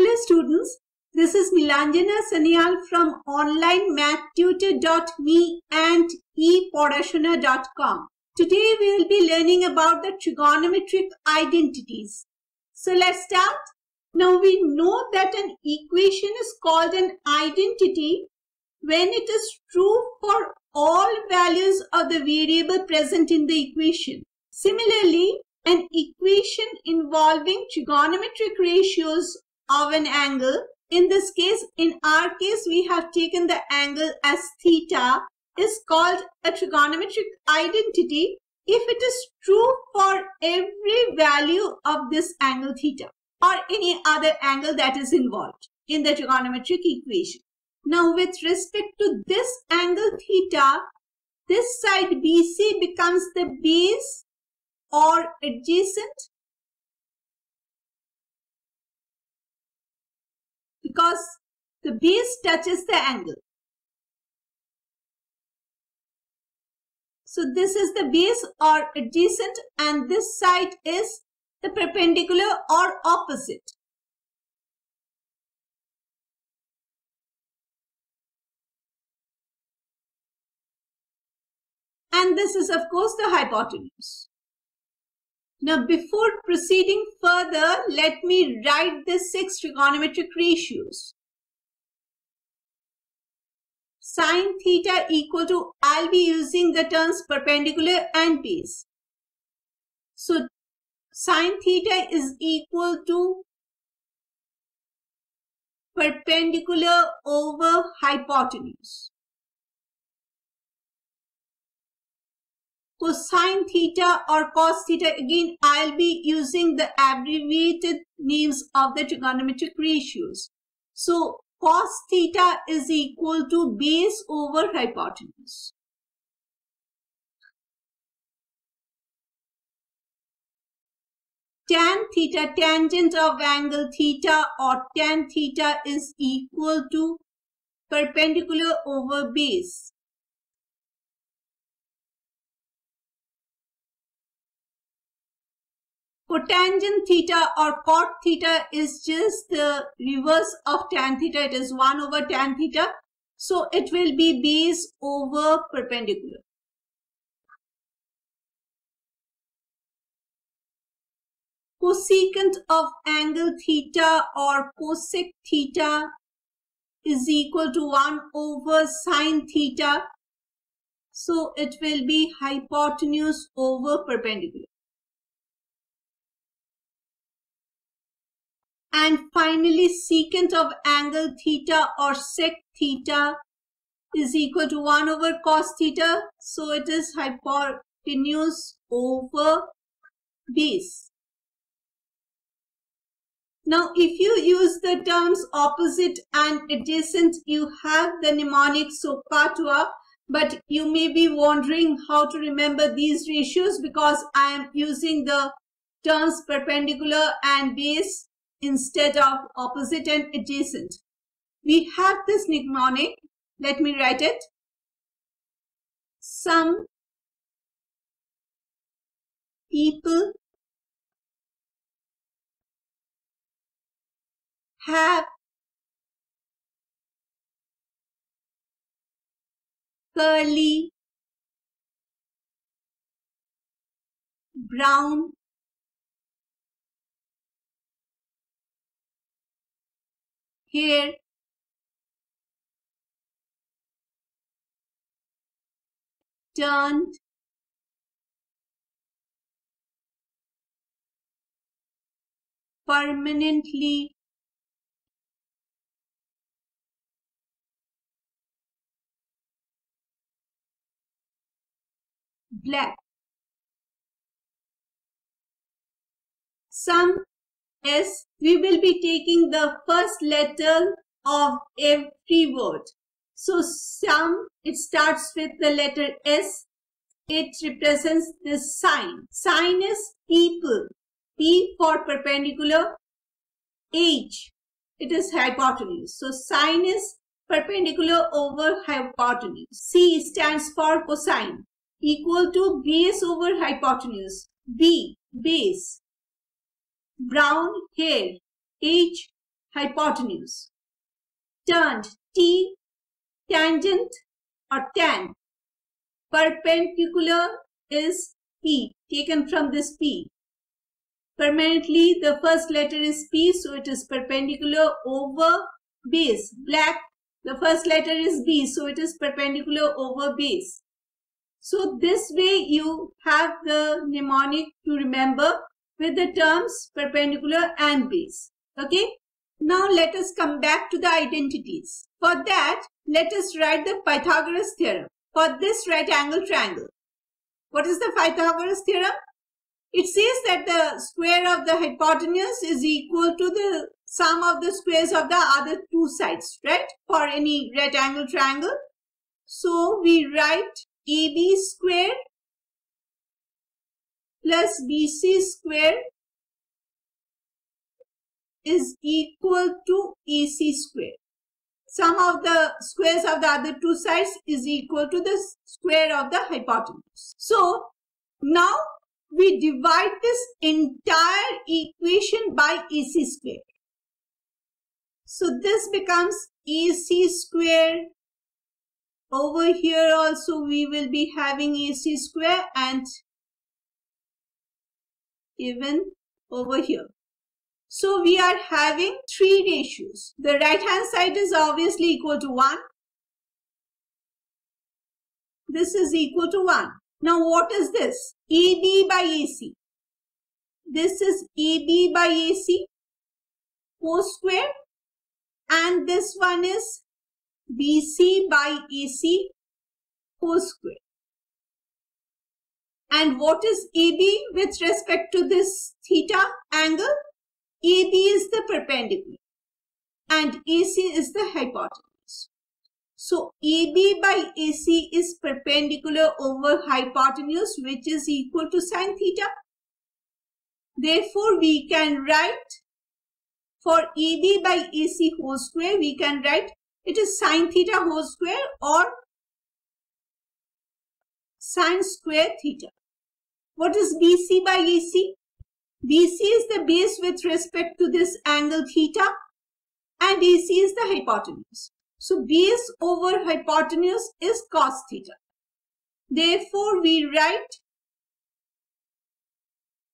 Hello students, this is Nilanjana Sanyal from onlinemathtutor.me and ePodashana.com. Today we will be learning about the trigonometric identities. So let's start. Now we know that an equation is called an identity when it is true for all values of the variable present in the equation. Similarly, an equation involving trigonometric ratios of an angle, in this case, in our case, we have taken the angle as theta, is called a trigonometric identity if it is true for every value of this angle theta or any other angle that is involved in the trigonometric equation. Now, with respect to this angle theta, this side BC becomes the base or adjacent because the base touches the angle. So this is the base or adjacent and this side is the perpendicular or opposite. And this is of course the hypotenuse. Now before proceeding further, let me write the 6 trigonometric ratios. Sin theta equal to, I'll be using the terms perpendicular and base. So sin theta is equal to perpendicular over hypotenuse. Cosine theta or cos theta, again I'll be using the abbreviated names of the trigonometric ratios. So cos theta is equal to base over hypotenuse. Tan theta, tangent of angle theta or tan theta is equal to perpendicular over base. Cotangent theta or cot theta is just the reverse of tan theta. It is 1 over tan theta. So it will be base over perpendicular. Cosecant of angle theta or cosec theta is equal to 1 over sin theta. So it will be hypotenuse over perpendicular. And finally, secant of angle theta or sec theta is equal to 1 over cos theta. So it is hypotenuse over base. Now, if you use the terms opposite and adjacent, you have the mnemonic SOHCAHTOA, but you may be wondering how to remember these ratios because I am using the terms perpendicular and base instead of opposite and adjacent. We have this mnemonic. Let me write it. Some people have curly brown hair, turned permanently black. Some S, we will be taking the first letter of every word. So some, it starts with the letter S. It represents the sign. Sign is people. P for perpendicular. H, it is hypotenuse. So sign is perpendicular over hypotenuse. C stands for cosine, equal to base over hypotenuse. B, base. Brown hair. H, hypotenuse. Turned, T, tangent or tan. Perpendicular is P, taken from this P. Permanently, the first letter is P, so it is perpendicular over base. Black, the first letter is B, so it is perpendicular over base. So this way you have the mnemonic to remember with the terms perpendicular and base. Okay. Now let us come back to the identities. For that, let us write the Pythagoras theorem for this right angle triangle. What is the Pythagoras theorem? It says that the square of the hypotenuse is equal to the sum of the squares of the other two sides, right? For any right angle triangle. So we write AB square plus BC square is equal to AC square. Sum of the squares of the other two sides is equal to the square of the hypotenuse. So now we divide this entire equation by AC square. So this becomes AC square. Over here also we will be having AC square, and even over here. So we are having three ratios. The right hand side is obviously equal to 1. This is equal to 1. Now what is this? AB by AC. This is AB by AC whole square, and this one is BC by AC whole square. And what is AB with respect to this theta angle? AB is the perpendicular and AC is the hypotenuse. So AB by AC is perpendicular over hypotenuse, which is equal to sine theta. Therefore, we can write for AB by AC whole square, we can write it is sine theta whole square or sine square theta. What is BC by AC? BC is the base with respect to this angle theta, and AC is the hypotenuse. So base over hypotenuse is cos theta. Therefore, we write,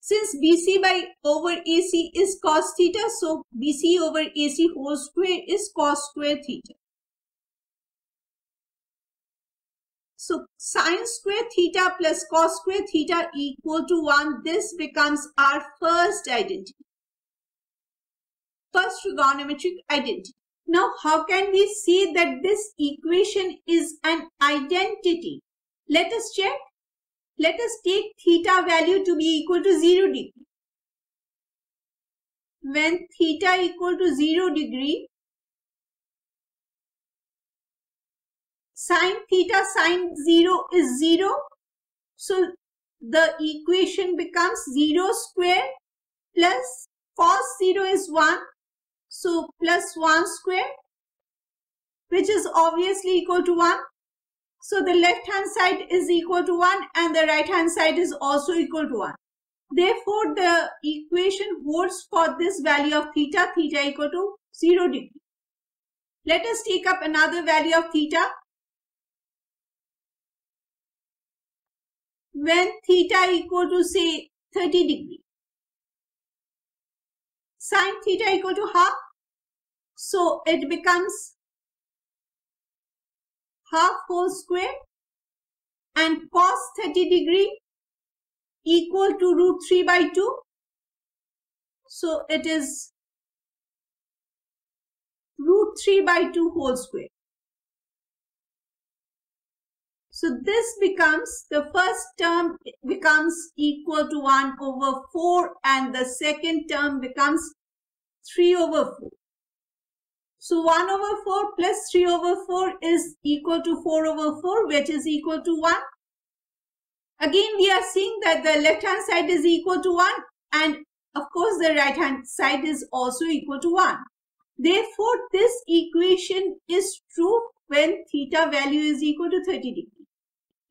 since BC by over AC is cos theta, so BC over AC whole square is cos square theta. So sine square theta plus cos square theta equal to 1. This becomes our first identity. First trigonometric identity. Now, how can we say that this equation is an identity? Let us check. Let us take theta value to be equal to 0 degree. When theta equal to 0 degree, sine theta sine 0 is 0. So the equation becomes 0 square plus cos 0 is 1. So plus 1 square, which is obviously equal to 1. So the left hand side is equal to 1 and the right hand side is also equal to 1. Therefore, the equation holds for this value of theta, theta equal to 0 degree. Let us take up another value of theta. When theta equal to say 30 degree, sine theta equal to half, so it becomes half whole square, and cos 30 degree equal to root 3 by 2. So it is root 3 by 2 whole square. So this becomes, the first term becomes equal to 1 over 4 and the second term becomes 3 over 4. So 1 over 4 plus 3 over 4 is equal to 4 over 4, which is equal to 1. Again, we are seeing that the left hand side is equal to 1 and of course the right hand side is also equal to 1. Therefore, this equation is true when theta value is equal to 30 degree.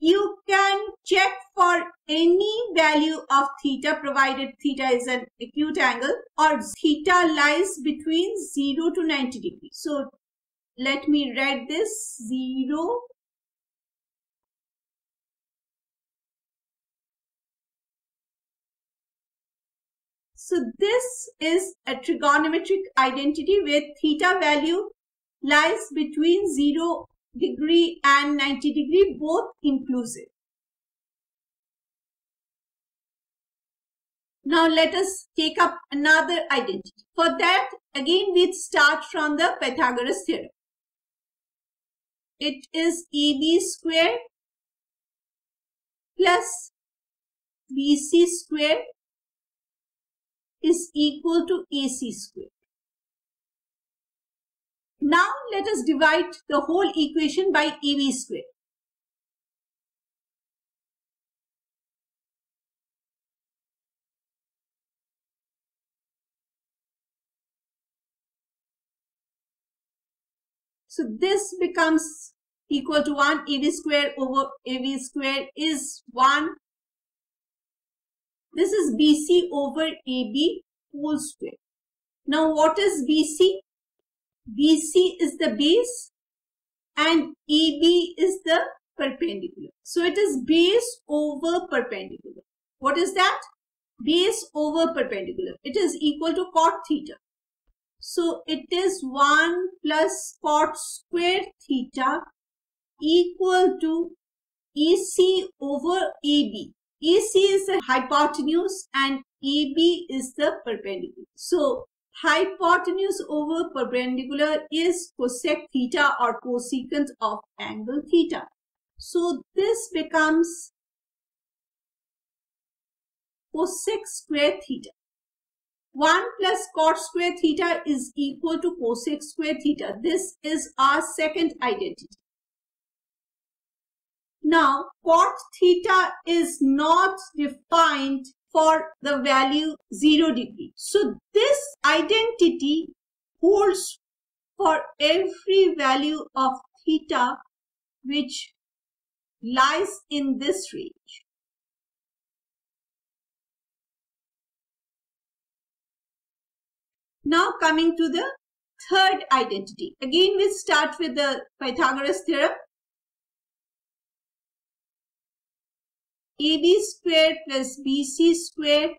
you can check for any value of theta provided theta is an acute angle or theta lies between 0 to 90 degrees. So let me write this 0 So this is a trigonometric identity where theta value lies between 0 degree and 90 degree, both inclusive. Now let us take up another identity. For that, again we start from the Pythagoras theorem. It is AB square plus BC square is equal to AC square. Now let us divide the whole equation by AB square. So this becomes equal to 1. AB square over AB square is 1. This is BC over AB whole square. Now what is BC? BC is the base and AB is the perpendicular. So it is base over perpendicular. What is that? Base over perpendicular. It is equal to cot theta. So it is 1 plus cot square theta equal to AC over AB. AC is the hypotenuse and AB is the perpendicular. So hypotenuse over perpendicular is cosec theta or cosecant of angle theta. So this becomes cosec square theta. 1 plus cot square theta is equal to cosec square theta. This is our second identity. Now, cot theta is not defined for the value 0 degree. So, this identity holds for every value of theta which lies in this range. Now, coming to the third identity. Again, we start with the Pythagoras theorem. AB square plus BC square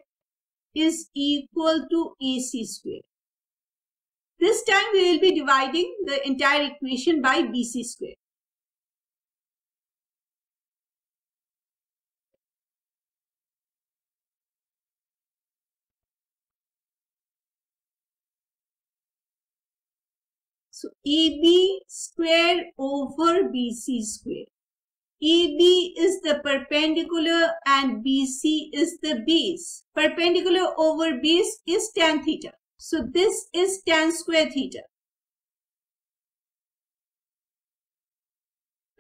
is equal to AC square. This time we will be dividing the entire equation by BC square. So AB square over BC square. AB is the perpendicular and BC is the base. Perpendicular over base is tan theta. So this is tan square theta.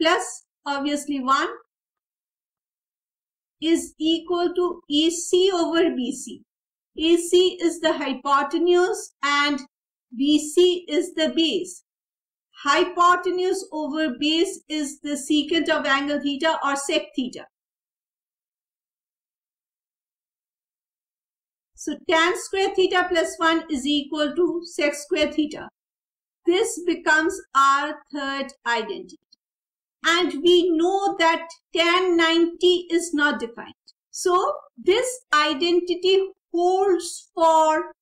Plus obviously 1 is equal to AC over BC. AC is the hypotenuse and BC is the base. Hypotenuse over base is the secant of angle theta or sec theta. So tan square theta plus 1 is equal to sec square theta. This becomes our third identity. And we know that tan 90 is not defined. So this identity holds for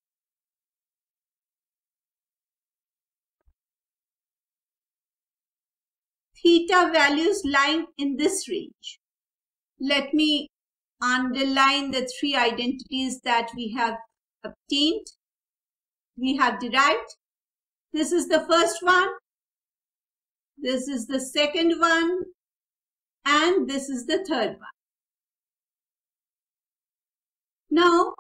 theta values lying in this range. Let me underline the three identities that we have obtained, we have derived. This is the first one, this is the second one, and this is the third one. Now,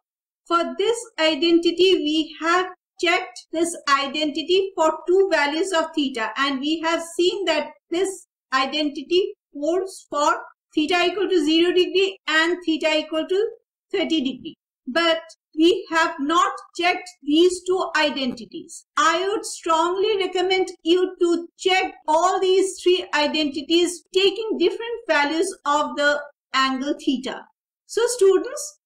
for this identity, we have checked this identity for two values of theta, and we have seen that this identity holds for theta equal to 0 degree and theta equal to 30 degree. but we have not checked these two identities. I would strongly recommend you to check all these three identities taking different values of the angle theta. So students,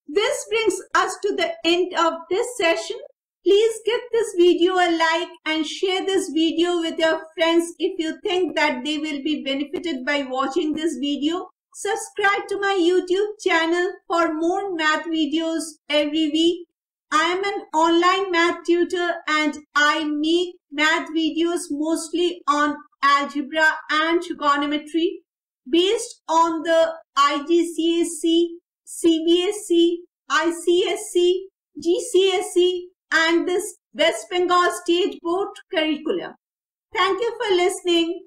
this brings us to the end of this session. Please give this video a like and share this video with your friends if you think that they will be benefited by watching this video. Subscribe to my YouTube channel for more math videos every week. I am an online math tutor and I make math videos mostly on algebra and trigonometry based on the IGCSE, CBSE, ICSE, GCSE and this West Bengal State Board curriculum. Thank you for listening.